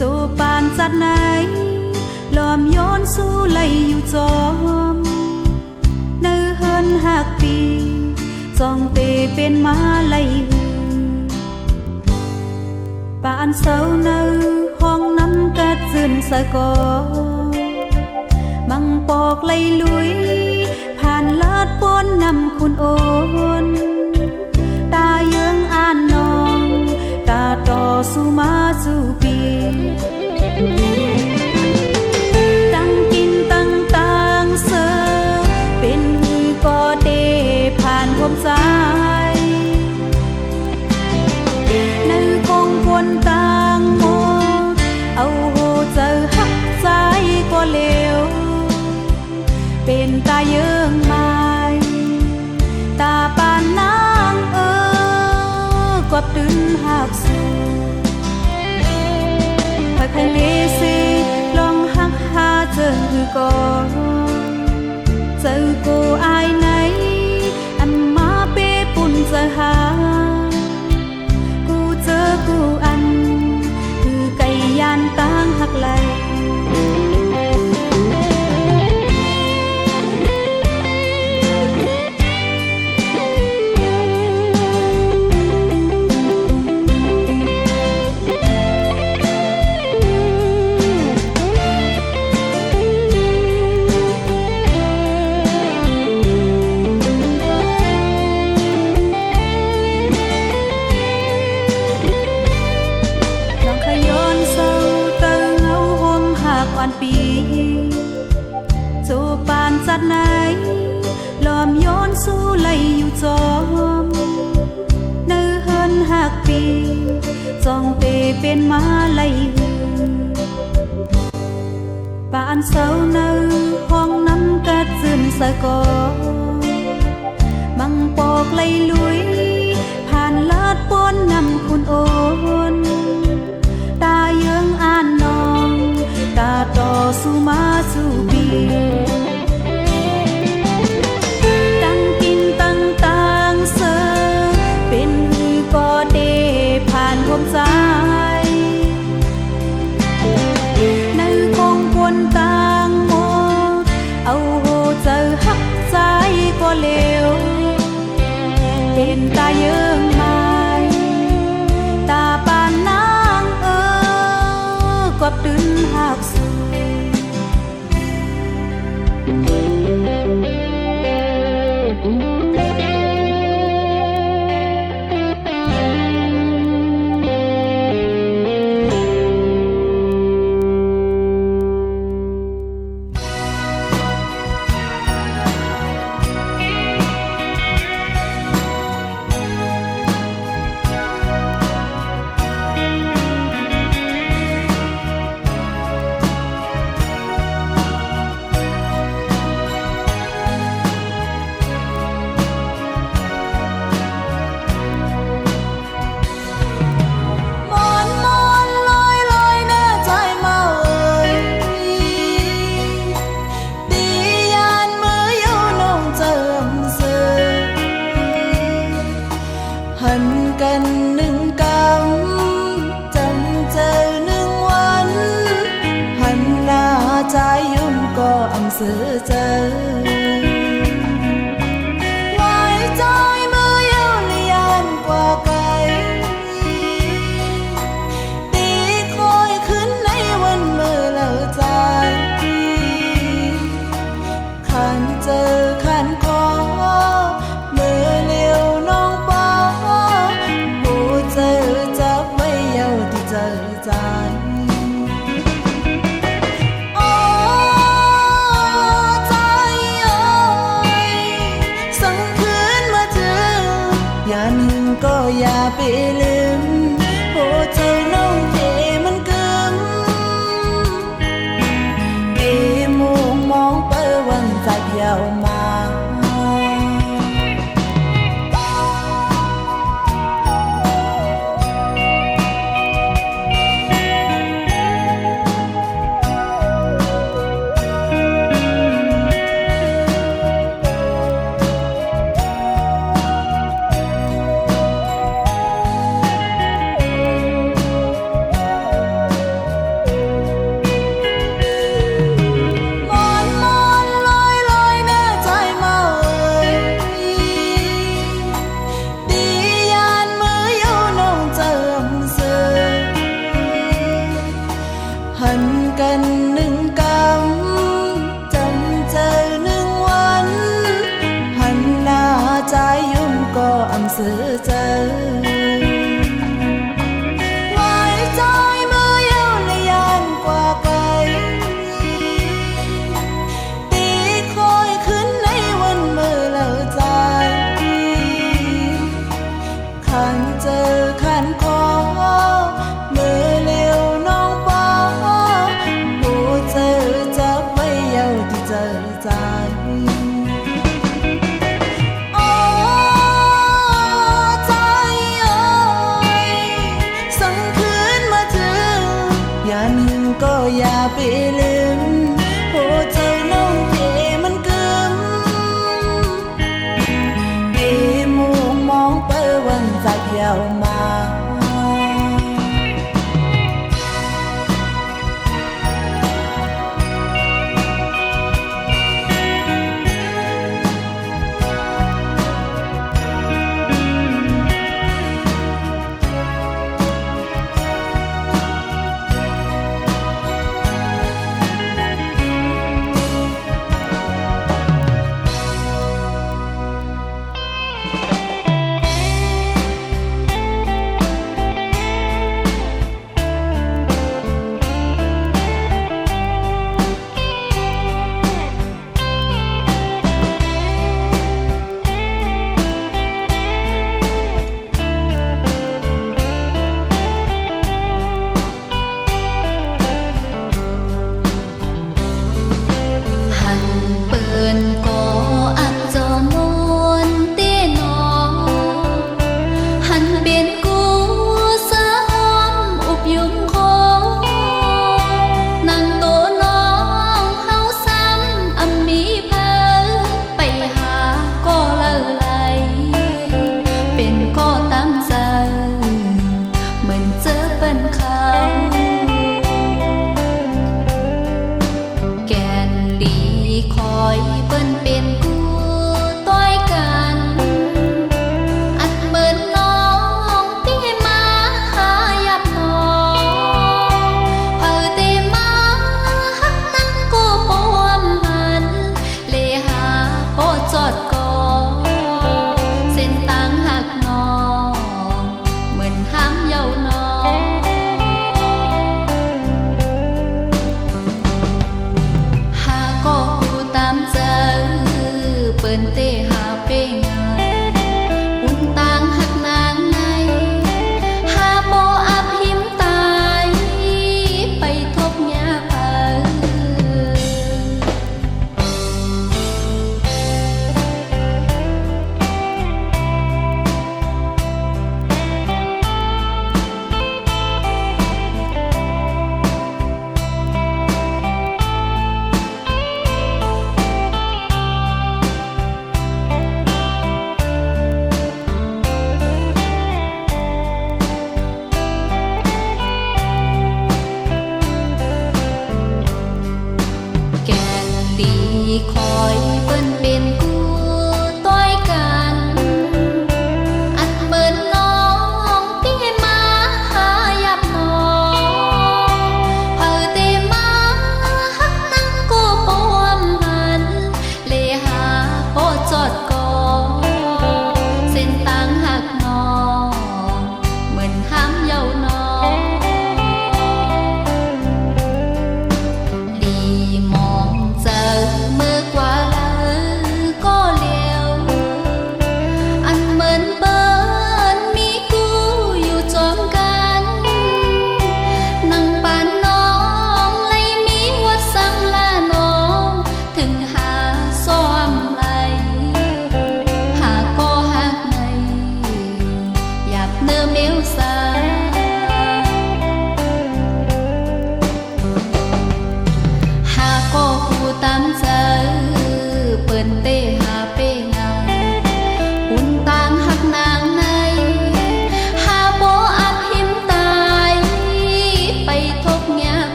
dù bàn giặt này lòm yón su lầyอยู่จอมเนื้อเฮินหักปีจองเตเป็นมาไลป่านเสาเนื้อห้องน้ำกัดซึนสะกอมังปอกไลลุยผ่านลาดปนนำคุณโอนตาเยื้องอ่านนองตาต่อสู้มาสู้ปีตั้งกินตั้งต่างเสือเป็นมือก็เดผ่านความใจในคงคนต่างโมเอาโหเจอหักใจก็เลวเป็นตาเยื้องไม้ตาปานนางกวับตื่นหักสูถ้าใครเลสิลองหักหาเจอก่อนเจอกูอายไหนอันมาเป้ปุ่นจะหากูเจอกูอันคือไก่ยานตั้งหักไหลปีจูปานจัดไหนลอมย้อนสู้ไหลอยู่จอมเนื้อเฮินหักปีจองเปเป็นมาไหลปานเสาเนื้อห้องน้ำกัดซึนสะกอมังปอกไหลลุยผ่านลาดปนนำคุณโอนตาเยื้องอ่านนองตาต่อสู้มาสู้ปีตั้งกินตั้งต่างเสือเป็นมือก็เดผ่านความใจในคงคนต่างโมเอาโหเจอหักใจก็เลวเป็นตาเยื้องไม้ตาปานนางกวับตื่นหักสูกันหนึ่งกำจำเจอหนึ่งวันหันหน้าใจยุ่มก็อำเสือเจอไว้ใจเมื่อเย้าเลียนกว่าไกลตีคอยขึ้นในวันเมื่อเลิกใจขันเจอขันขอเมื่อเลี้ยวน้องปอเจอจับไว้เย้าที่เจอใจโอ้ใจเอ้ยสั่งคืนมาเจออย่าหนึ่งก็อย่าไปลืมโอ้เจ้าน้องเทมันกึมเอมองมองเปิดวันจับเย้ามา อย่าหนึ่งก็อย่าไปลืมหัวใจน้องเกมันกึมเกมูมองไปวันจากยาวมา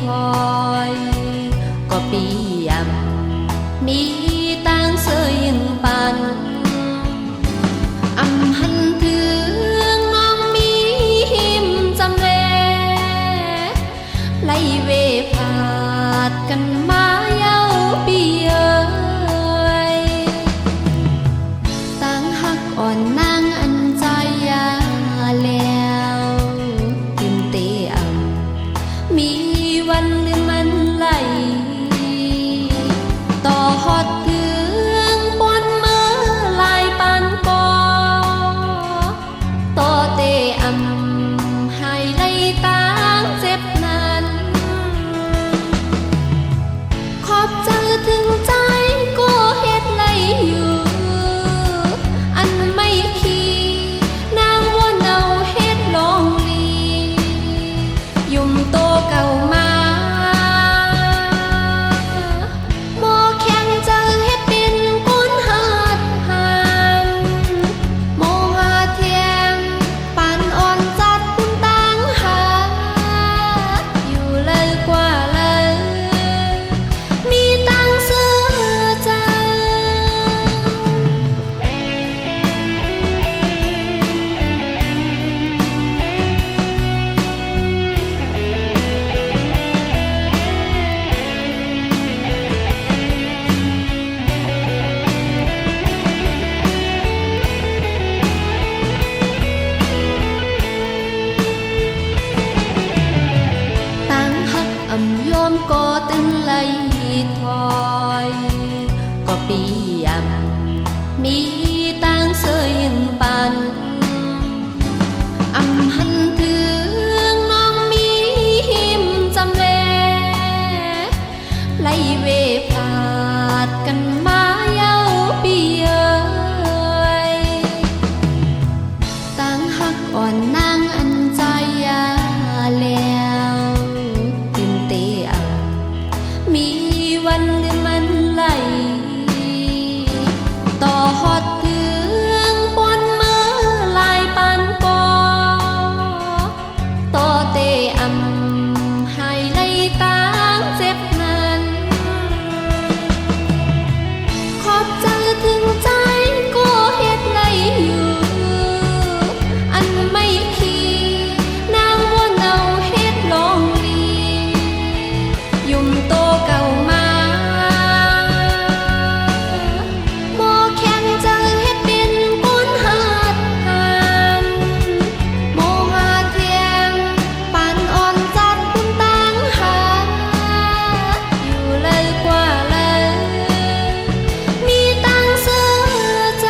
thoi có bi ầm mi ปีมีต่างเสยยังปันหันถึงน้องมีหิมจำแลไล่เวพาดกันมาเย้าปีเอ่ยต่างหักอ่อนนางอันใจยาแล้วตื่นเตะมีวันหรือมันไหลต่อฮอดถึงปนมือลายปานปอต่อเตะให้ไล่ต่างเจ็บนั้นขอบใจถึงใจก็เฮ็ดไล่อยู่อันไม่คีนางวนเอาเฮ็ดลองลียุ่มโตเก่ามาบ่แข็งจังเฮ็ดเป็นปุนหาดหันโมหะเทียงปานอ่อนจัดปุนต่างหาอยู่เลยกว่าเลยมีต่างเสื้อใจ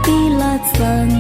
ปีละสัน